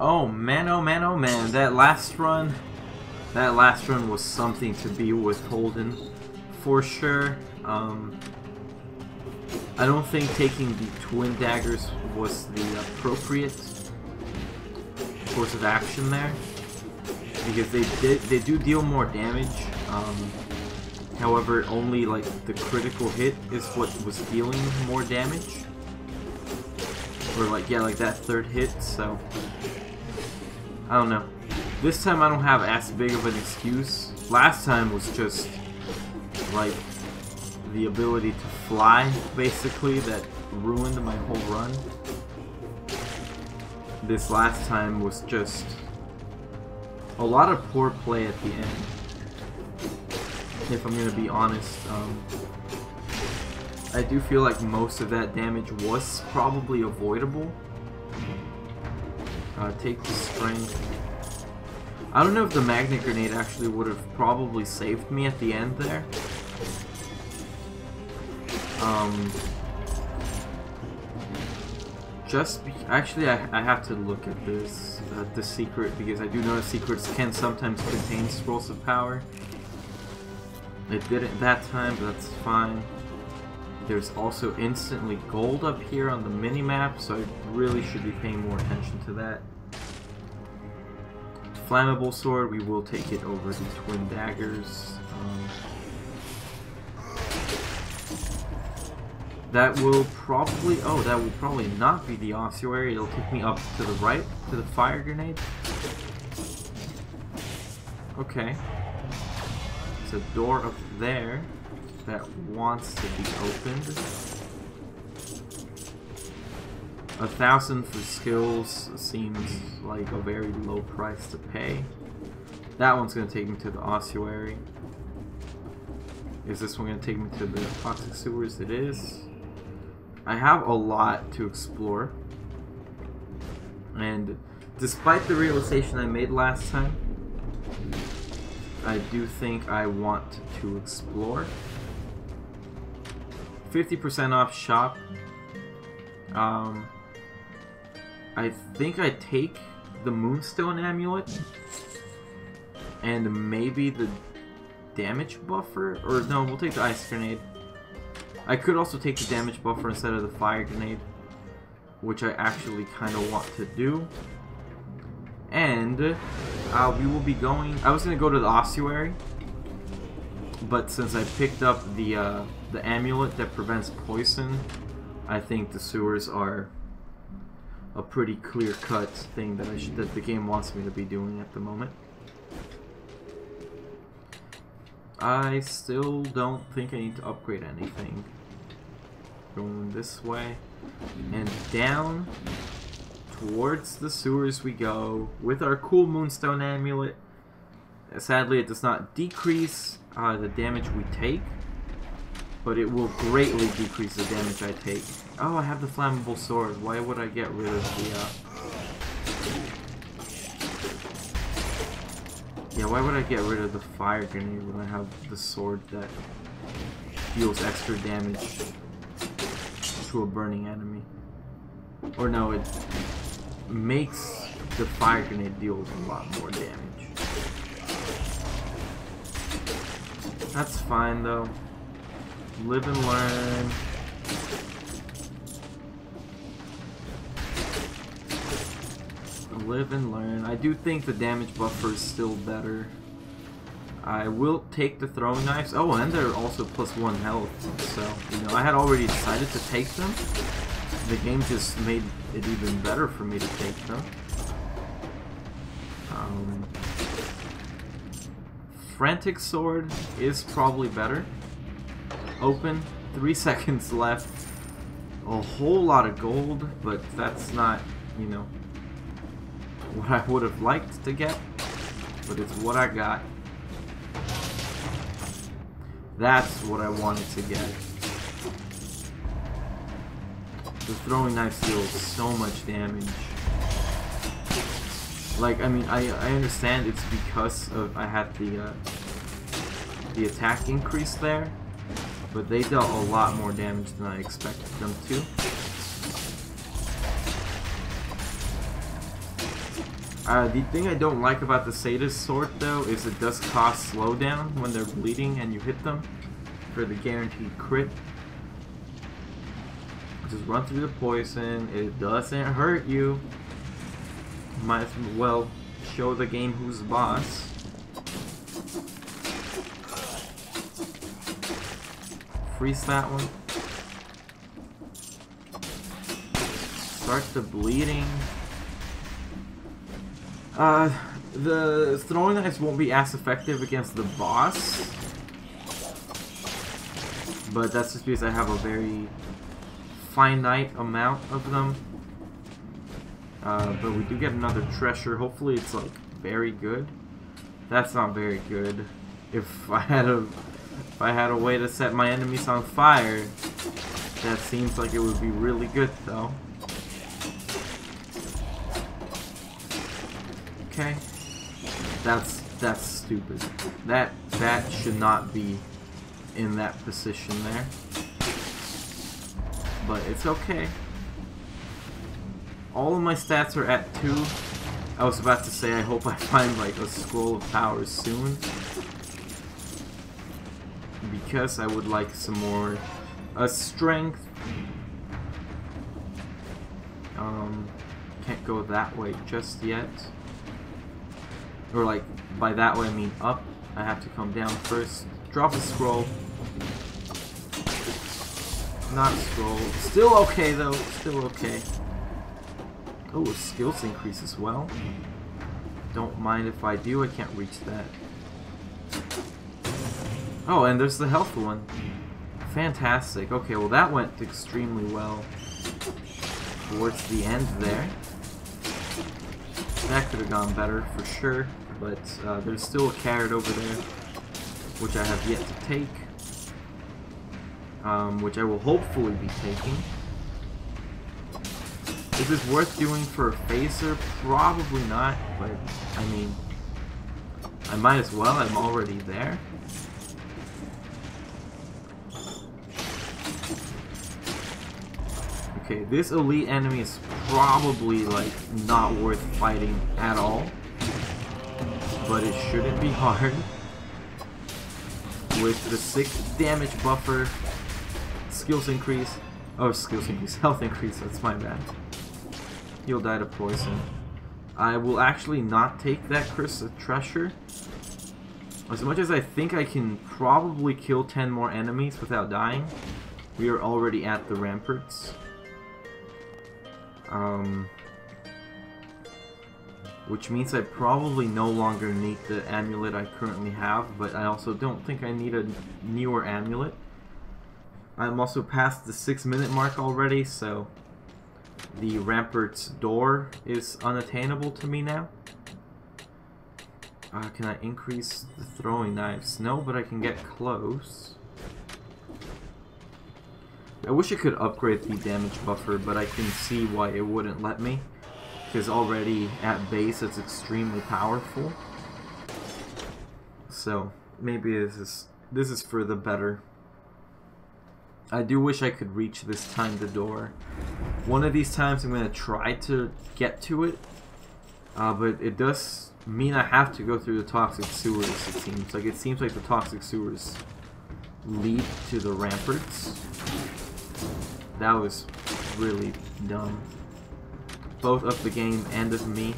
Oh man, oh man, oh man, that last run was something to be withholden, for sure. I don't think taking the twin daggers was the appropriate course of action there, because they do deal more damage. However, only like the critical hit is what was dealing more damage, or like yeah, like that third hit. So I don't know. This time I don't have as big of an excuse. Last time was just like the ability to fly, basically, that ruined my whole run. This last time was just a lot of poor play at the end, if I'm gonna be honest. I do feel like most of that damage was probably avoidable. Take the strength. I don't know if the magnet grenade actually would have probably saved me at the end there. Actually, I have to look at this, the secret, because I do know secrets can sometimes contain scrolls of power. It didn't that time, but that's fine. There's also instantly gold up here on the mini-map, so I really should be paying more attention to that. Flammable sword, we will take it over the twin daggers. That will probably not be the ossuary. It'll take me up to the right, to the fire grenade. Okay. There's a door up there that wants to be opened. 1,000 for skills seems like a very low price to pay. That one's going to take me to the ossuary. Is this one going to take me to the toxic sewers? It is. I have a lot to explore. And despite the realization I made last time, I do think I want to explore. 50% off shop. I think I take the Moonstone Amulet and maybe the damage buffer, or no, we'll take the Ice Grenade. I could also take the damage buffer instead of the Fire Grenade, which I actually kind of want to do. And we will be going, I was going to go to the Ossuary, but since I picked up the amulet that prevents poison, I think the sewers are a pretty clear-cut thing that the game wants me to be doing at the moment. I still don't think I need to upgrade anything. Going this way and down towards the sewers we go with our cool Moonstone Amulet. Sadly, it does not decrease the damage we take, but it will greatly decrease the damage I take. Oh, I have the flammable sword. Why would I get rid of the... Yeah, why would I get rid of the fire grenade when I have the sword that deals extra damage to a burning enemy? Or no, it makes the fire grenade deal a lot more damage. That's fine though. Live and learn. Live and learn. I do think the damage buffer is still better. I will take the throwing knives. Oh, and they're also +1 health. So, you know, I had already decided to take them. The game just made it even better for me to take them. Frantic sword is probably better. Open. 3 seconds left. A whole lot of gold, but that's not, you know, what I would have liked to get, but it's what I got. That's what I wanted to get. The throwing knife deals so much damage. Like, I mean, I understand it's because of I had the attack increase there, but they dealt a lot more damage than I expected them to. The thing I don't like about the Sadist sword, though, is it does cost slowdown when they're bleeding and you hit them for the guaranteed crit. Just run through the poison. It doesn't hurt you. Might as well show the game who's boss. Freeze that one. Start the bleeding. The throwing knives won't be as effective against the boss, but that's just because I have a very finite amount of them. But we do get another treasure. Hopefully it's like very good. That's not very good. If I had a way to set my enemies on fire, that seems like it would be really good though. Okay. That's stupid. That should not be in that position there. But it's okay. All of my stats are at 2. I was about to say I hope I find like a scroll of power soon, because I would like some more strength. Can't go that way just yet. Or like, by that way I mean up. I have to come down first. Drop a scroll. Not a scroll. Still okay though. Still okay. Oh, skills increase as well. Don't mind if I do. I can't reach that. Oh, and there's the health one. Fantastic. Okay, well that went extremely well towards the end there. That could have gone better for sure, but there's still a carrot over there, which I have yet to take, which I will hopefully be taking. Is this worth doing for a phaser? Probably not, but I mean, I might as well. I'm already there. Okay, this elite enemy is probably like not worth fighting at all, but it shouldn't be hard. With the 6 damage buffer, skills increase, health increase, that's my bad. He'll die to poison. I will actually not take that crystal treasure. As much as I think I can probably kill 10 more enemies without dying, we are already at the ramparts. Which means I probably no longer need the amulet I currently have, but I also don't think I need a newer amulet. I'm also past the 6-minute mark already, so the rampart's door is unattainable to me now. Can I increase the throwing knives? No, but I can get close. I wish I could upgrade the damage buffer, but I can see why it wouldn't let me, because already at base it's extremely powerful. So maybe this is for the better. I do wish I could reach this time the door. One of these times I'm going to try to get to it, but it does mean I have to go through the toxic sewers, it seems. Like, it seems like the toxic sewers lead to the ramparts. That was really dumb. Both of the game and of me.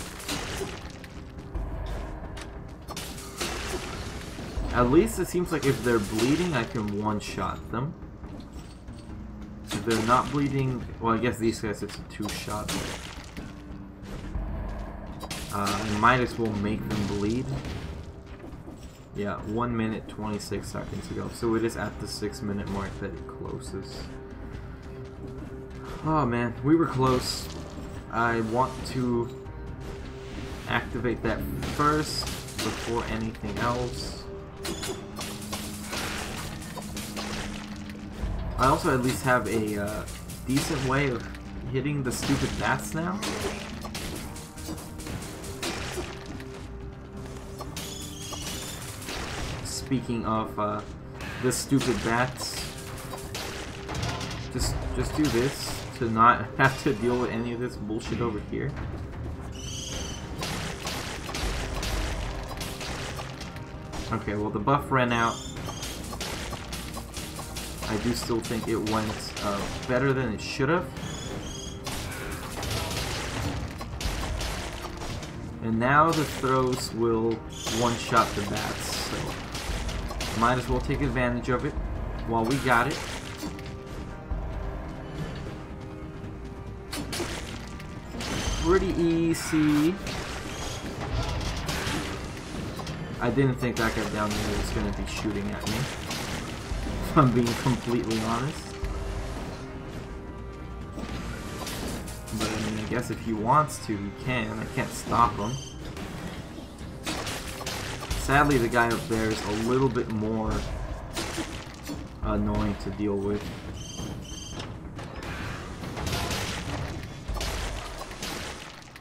At least it seems like if they're bleeding, I can one-shot them. If they're not bleeding, well, I guess these guys it's a 2-shot. I might as well make them bleed. Yeah, 1 minute 26 seconds ago. So it is at the 6-minute mark that it closes. Oh man, we were close. I want to activate that first before anything else. I also at least have a decent way of hitting the stupid bats now. Speaking of the stupid bats, just do this to not have to deal with any of this bullshit over here. Okay, well the buff ran out. I do still think it went better than it should have. And now the throws will one-shot the bats, so might as well take advantage of it while we got it. Pretty easy. I didn't think that guy down there was going to be shooting at me, if I'm being completely honest. But I mean, I guess if he wants to, he can. I can't stop him. Sadly, the guy up there is a little bit more annoying to deal with.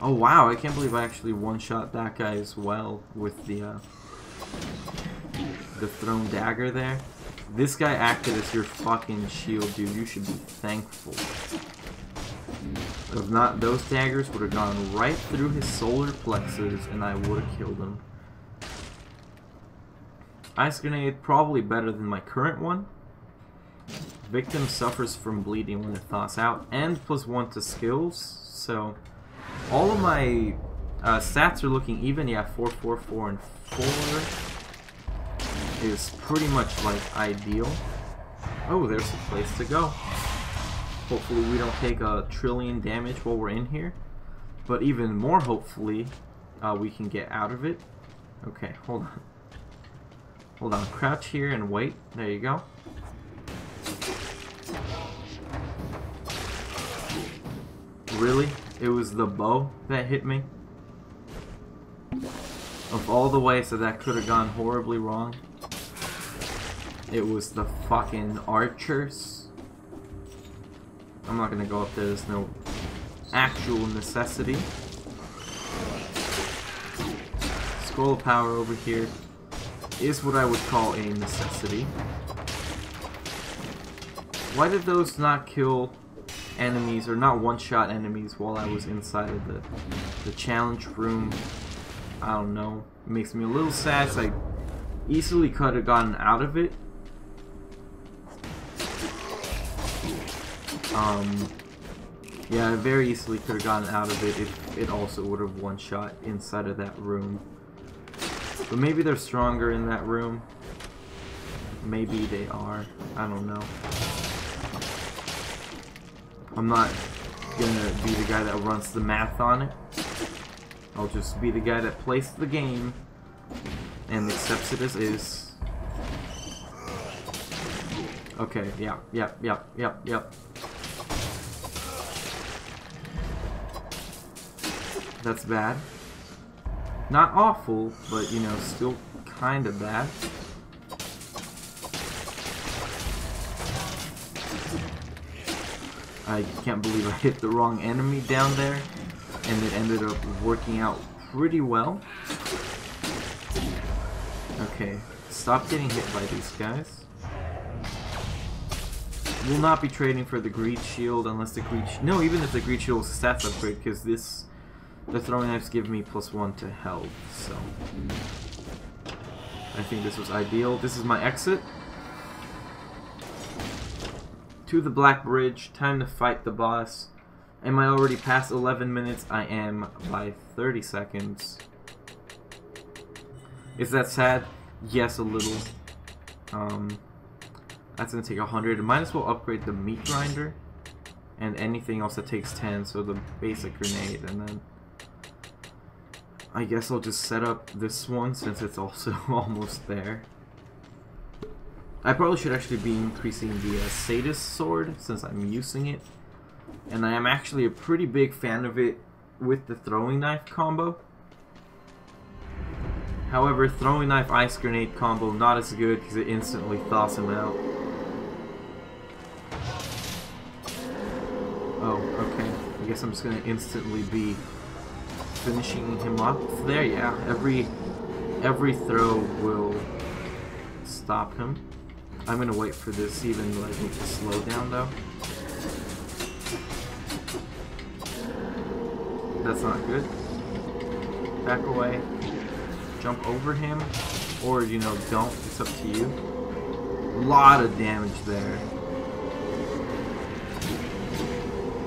Oh wow, I can't believe I actually one-shot that guy as well with the thrown dagger there. This guy acted as your fucking shield, dude. You should be thankful. If not, those daggers would have gone right through his solar plexus and I would have killed him. Ice grenade, probably better than my current one. Victim suffers from bleeding when it thaws out, and +1 to skills, so all of my stats are looking even. Yeah, 4, 4, 4, and 4 is pretty much like ideal. Oh, there's a place to go. Hopefully we don't take a trillion damage while we're in here, but even more hopefully we can get out of it. Okay, hold on. Hold on, crouch here and wait. There you go. Really? It was the bow that hit me? Of all the ways that could have gone horribly wrong, it was the fucking archers. I'm not gonna go up there, there's no actual necessity. Scroll of power over here is what I would call a necessity. Why did those not kill enemies, or not one-shot enemies, while I was inside of the challenge room? I don't know. It makes me a little sad, so I easily could have gotten out of it. Yeah, I very easily could have gotten out of it if it also would have one-shot inside of that room. But maybe they're stronger in that room. Maybe they are. I don't know. I'm not gonna be the guy that runs the math on it. I'll just be the guy that plays the game and accepts it as is. Okay, yep. That's bad. Not awful, but you know, still kind of bad. I can't believe I hit the wrong enemy down there, and it ended up working out pretty well. Okay, stop getting hit by these guys. We'll not be trading for the greed shield unless the greed no, even if the greed shield was a stats upgrade, because the throwing knives give me +1 to health, so I think this was ideal. This is my exit to the Black Bridge. Time to fight the boss. Am I already past 11 minutes? I am by 30 seconds. Is that sad? Yes, a little. That's gonna take 100. Might as well upgrade the meat grinder and anything else that takes 10, so the basic grenade, and then I guess I'll just set up this one since it's also almost there. I probably should actually be increasing the Sadist sword since I'm using it, and I am actually a pretty big fan of it with the throwing knife combo. However, throwing knife ice grenade combo not as good because it instantly thaws him out. Oh, okay. I guess I'm just gonna instantly be finishing him up there. Yeah, every throw will stop him. I'm gonna wait for this even though I need to slow down though. That's not good. Back away. Jump over him. Or, you know, don't. It's up to you. A lot of damage there.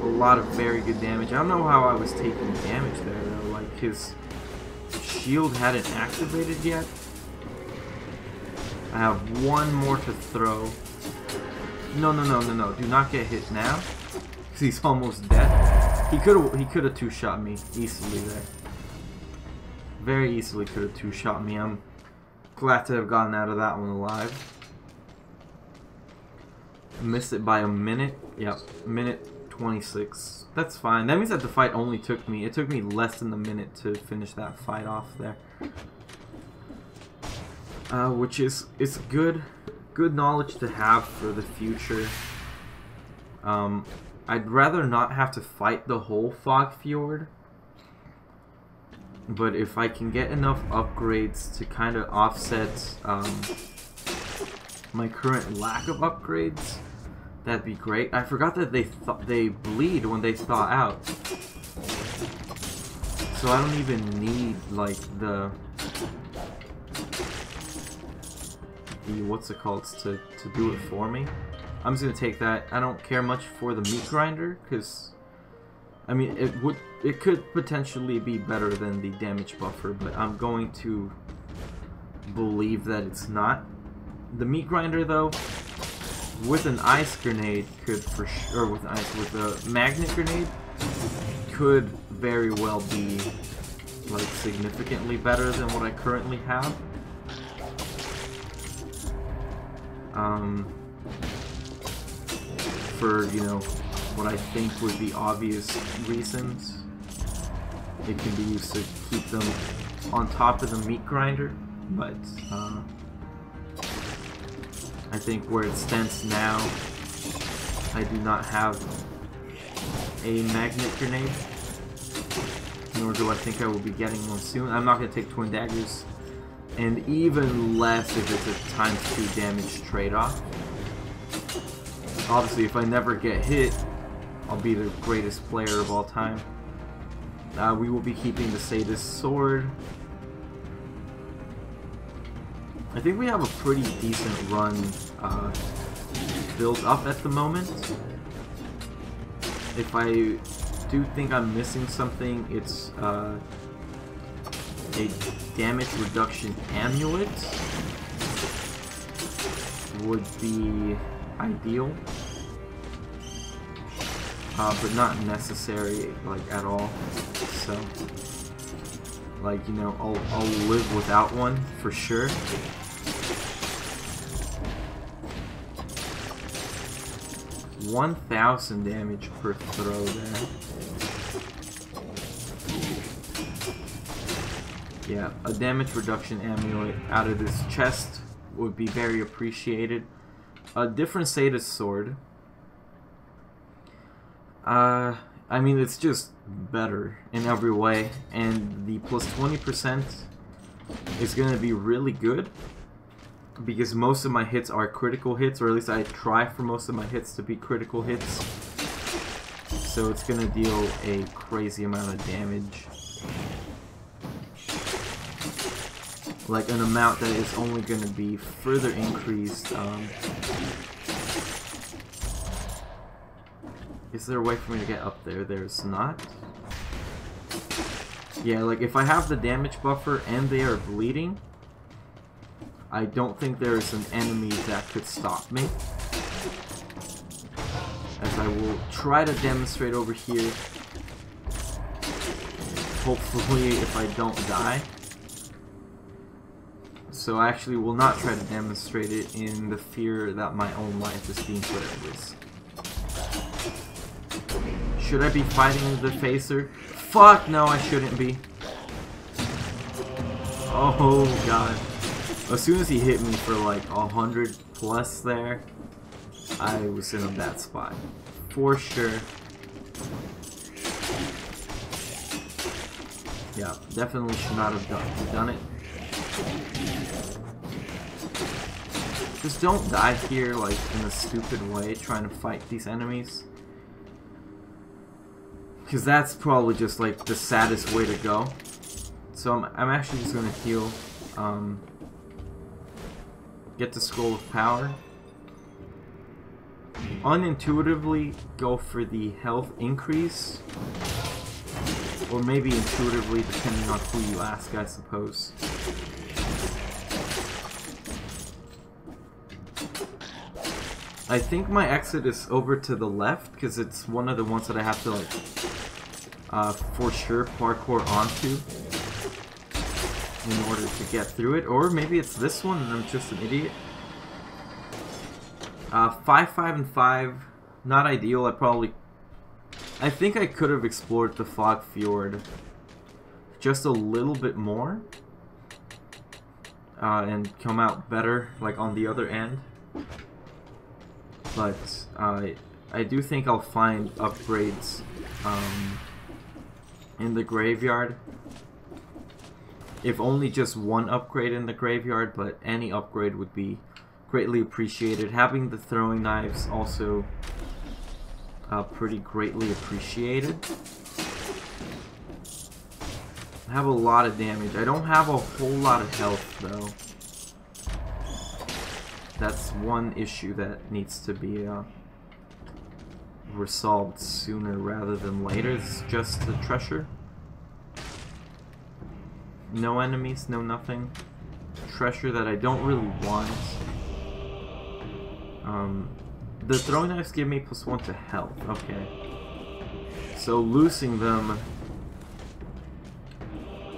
A lot of very good damage. I don't know how I was taking damage there, though. Like, his shield hadn't activated yet. I have one more to throw. No. Do not get hit now. Because he's almost dead. He could have two-shot me easily there. Very easily could have two-shot me. I'm glad to have gotten out of that one alive. Missed it by a minute. Yep, minute 26. That's fine. That means that the fight only took me... It took me less than a minute to finish that fight off there. Which is... It's good knowledge to have for the future. I'd rather not have to fight the whole Fog Fjord. But if I can get enough upgrades to kind of offset my current lack of upgrades, that'd be great. I forgot that they bleed when they thaw out. So I don't even need like the what's it called to do it for me. I'm just gonna take that. I don't care much for the meat grinder because I mean it could potentially be better than the damage buffer, but I'm going to believe that it's not. The meat grinder though, with an ice grenade could for sure, or with a magnet grenade could very well be like significantly better than what I currently have. For, you know, what I think would be obvious reasons. It can be used to keep them on top of the meat grinder, but I think where it stands now, I do not have a magnet grenade, nor do I think I will be getting one soon. I'm not going to take twin daggers, and even less if it's a ×2 damage trade-off. Obviously, if I never get hit, I'll be the greatest player of all time. We will be keeping the Sadist Sword. I think we have a pretty decent run built up at the moment. If I do think I'm missing something, it's a damage reduction amulet would be ideal, but not necessary like at all. So, like, you know, I'll live without one for sure. $1,000 damage per throw there. Yeah, a damage reduction amulet out of this chest would be very appreciated. A different Sadist Sword. I mean, it's just better in every way, and the plus 20% is going to be really good because most of my hits are critical hits, or at least I try for most of my hits to be critical hits. So it's going to deal a crazy amount of damage. Like an amount that is only going to be further increased. Is there a way for me to get up there? There's not. Yeah, like if I have the damage buffer and they are bleeding, I don't think there is an enemy that could stop me. As I will try to demonstrate over here. Hopefully if I don't die. So I actually will not try to demonstrate it in the fear that my own life is being put at risk. Should I be fighting the Facer? Fuck no, I shouldn't be. Oh god. As soon as he hit me for like 100 plus there, I was in a bad spot. For sure. Yeah, definitely should not have done it. Just don't die here like in a stupid way trying to fight these enemies. Because that's probably just like the saddest way to go. So I'm actually just gonna heal get the Scroll of Power. Unintuitively, go for the health increase. Or maybe intuitively, depending on who you ask, I suppose. I think my exit is over to the left, because it's one of the ones that I have to, like, for sure parkour onto in order to get through it. Or maybe it's this one and I'm just an idiot. 5, 5, and 5, not ideal. I think I could have explored the Fog Fjord just a little bit more and come out better, like, on the other end. But I do think I'll find upgrades in the graveyard. If only just one upgrade in the graveyard, but any upgrade would be greatly appreciated. Having the throwing knives also pretty greatly appreciated. I have a lot of damage. I don't have a whole lot of health though. That's one issue that needs to be resolved sooner rather than later. It's just the treasure. No enemies, no nothing. Treasure that I don't really want. The throwing knives give me +1 to health. Okay. So losing them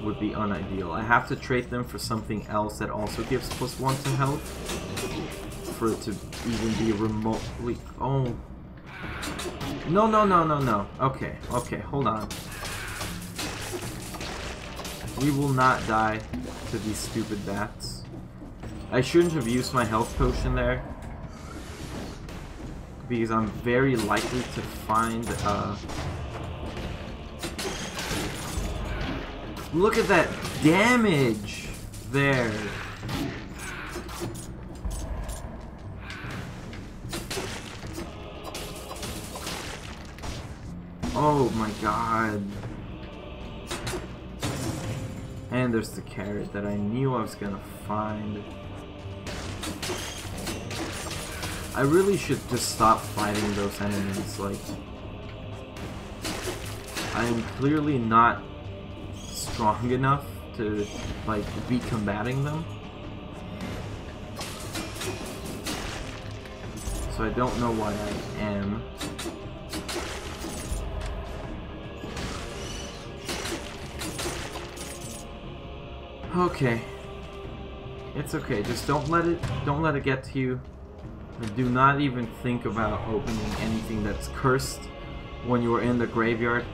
would be unideal. I have to trade them for something else that also gives +1 to health for it to even be remotely... Oh. No, no, no, no, no. Okay, okay, hold on. We will not die to these stupid bats. I shouldn't have used my health potion there, because I'm very likely to find look at that damage there. Oh my god. And there's the carrot that I knew I was gonna find. I really should just stop fighting those enemies. Like, I am clearly not strong enough to, like, be combating them. So I don't know why I am. Okay. It's okay. Just don't let it get to you. And do not even think about opening anything that's cursed when you are in the graveyard,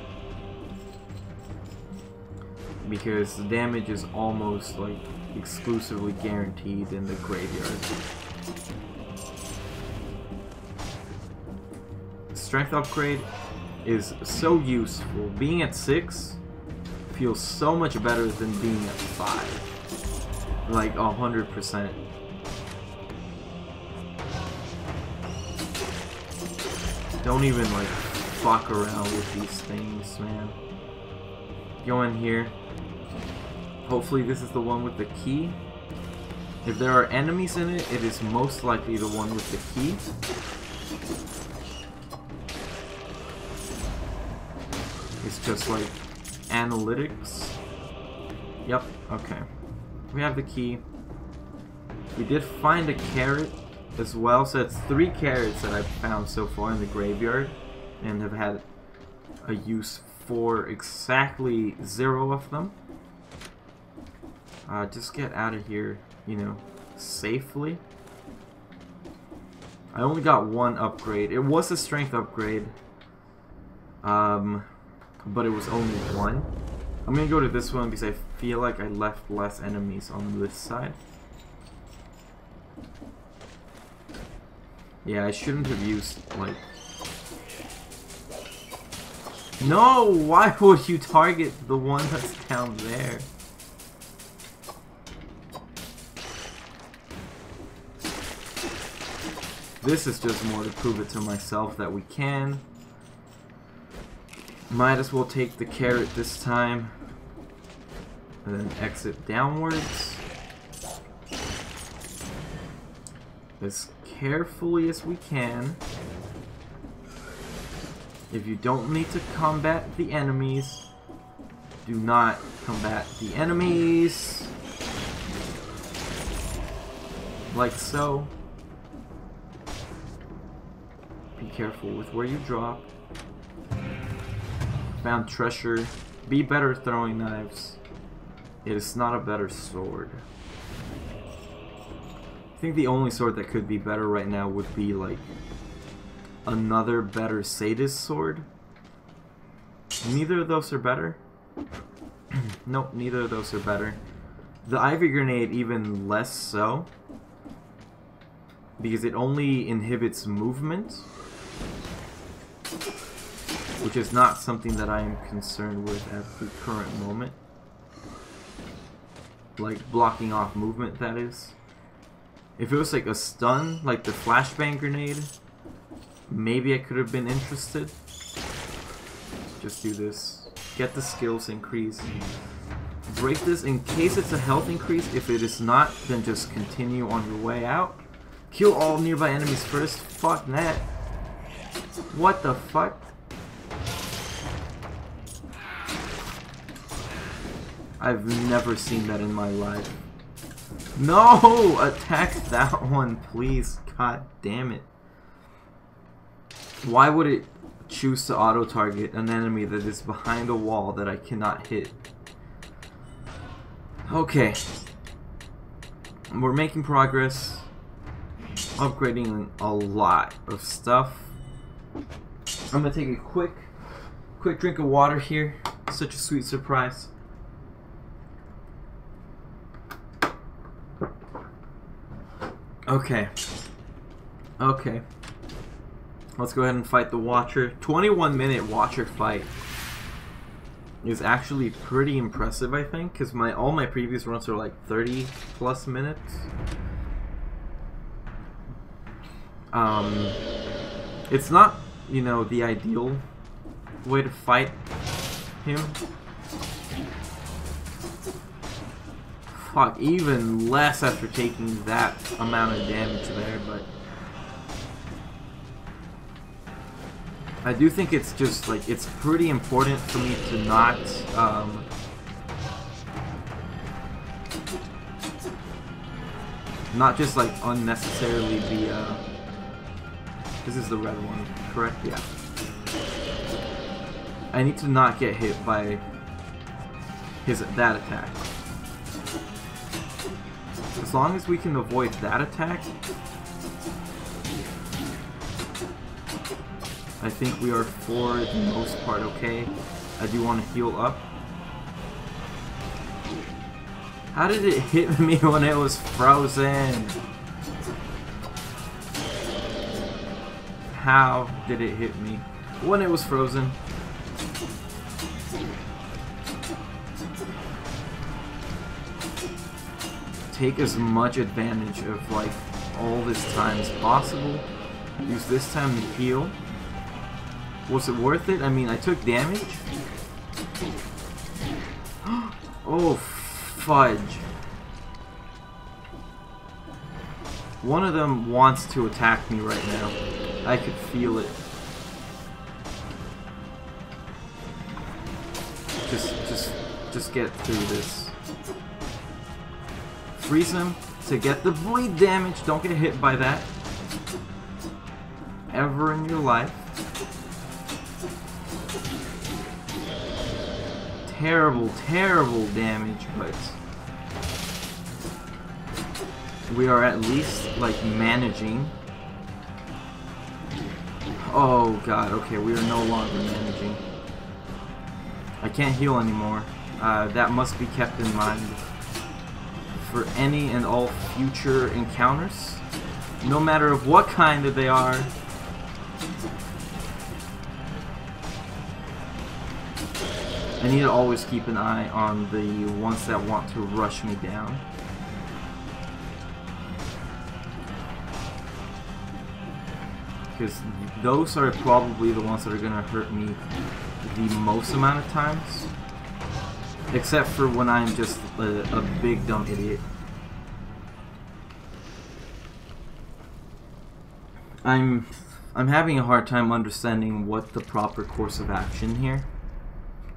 because the damage is almost like exclusively guaranteed in the graveyard. Strength upgrade is so useful. Being at 6 feels so much better than being at 5. Like 100%. Don't even, like, fuck around with these things, man. Go in here. Hopefully this is the one with the key. If there are enemies in it, it is most likely the one with the key. It's just like analytics. Yep, okay. We have the key. We did find a carrot as well, so it's 3 carrots that I've found so far in the graveyard and have had a use for exactly 0 of them. Just get out of here, you know, safely. I only got 1 upgrade. It was a strength upgrade, but it was only 1. I'm gonna go to this one because I feel like I left less enemies on this side. Yeah, I shouldn't have used, like... No! Why would you target the one that's down there? This is just more to prove it to myself that we can. Might as well take the carrot this time. And then exit downwards. as carefully as we can. If you don't need to combat the enemies, do not combat the enemies. Like so. Be careful with where you drop. Found treasure. Be better throwing knives. It is not a better sword. I think the only sword that could be better right now would be like another better sadist sword. Neither of those are better. Nope, neither of those are better. The Ivy Grenade even less so, because it only inhibits movement, which is not something that I am concerned with at the current moment. Like blocking off movement, that is. If it was like a stun, like the flashbang grenade, maybe I could have been interested. Just do this. Get the skills increase. Break this in case it's a health increase. If it is not, then just continue on your way out. Kill all nearby enemies first. Fuck that. What the fuck? I've never seen that in my life. No! Attack that one, please. God damn it. Why would it choose to auto-target an enemy that is behind a wall that I cannot hit? Okay. We're making progress. Upgrading a lot of stuff. I'm gonna take a quick drink of water here. Such a sweet surprise. Okay. Okay. Let's go ahead and fight the Watcher. 21-minute Watcher fight is actually pretty impressive, I think, because all my previous runs are like 30+ minutes. It's not, you know, the ideal way to fight him. Fuck, even less after taking that amount of damage there, but I do think it's just like, it's pretty important for me to not not just like unnecessarily be this is the red one, correct? Yeah. I need to not get hit by that attack. As long as we can avoid that attack, I think we are for the most part okay. I do want to heal up. How did it hit me when it was frozen? How did it hit me when it was frozen? Take as much advantage of like all this time as possible. Use this time to heal. Was it worth it? I mean, I took damage. Oh, fudge. One of them wants to attack me right now. I could feel it. Just get through this. Freeze him to get the bleed damage. Don't get hit by that ever in your life. Terrible, terrible damage, but we are at least like managing. Oh god, okay, we are no longer managing. I can't heal anymore. That must be kept in mind for any and all future encounters, no matter of what kind that they are. I need to always keep an eye on the ones that want to rush me down. Because those are probably the ones that are going to hurt me the most amount of times. Except for when I'm just a big dumb idiot. I'm having a hard time understanding what the proper course of action here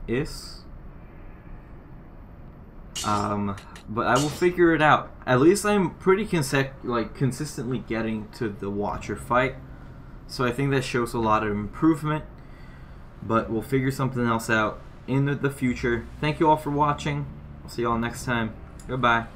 is. But I will figure it out. At least I'm pretty consistently getting to the Watcher fight, so I think that shows a lot of improvement. But we'll figure something else out in the future. Thank you all for watching. I'll see you all next time. Goodbye.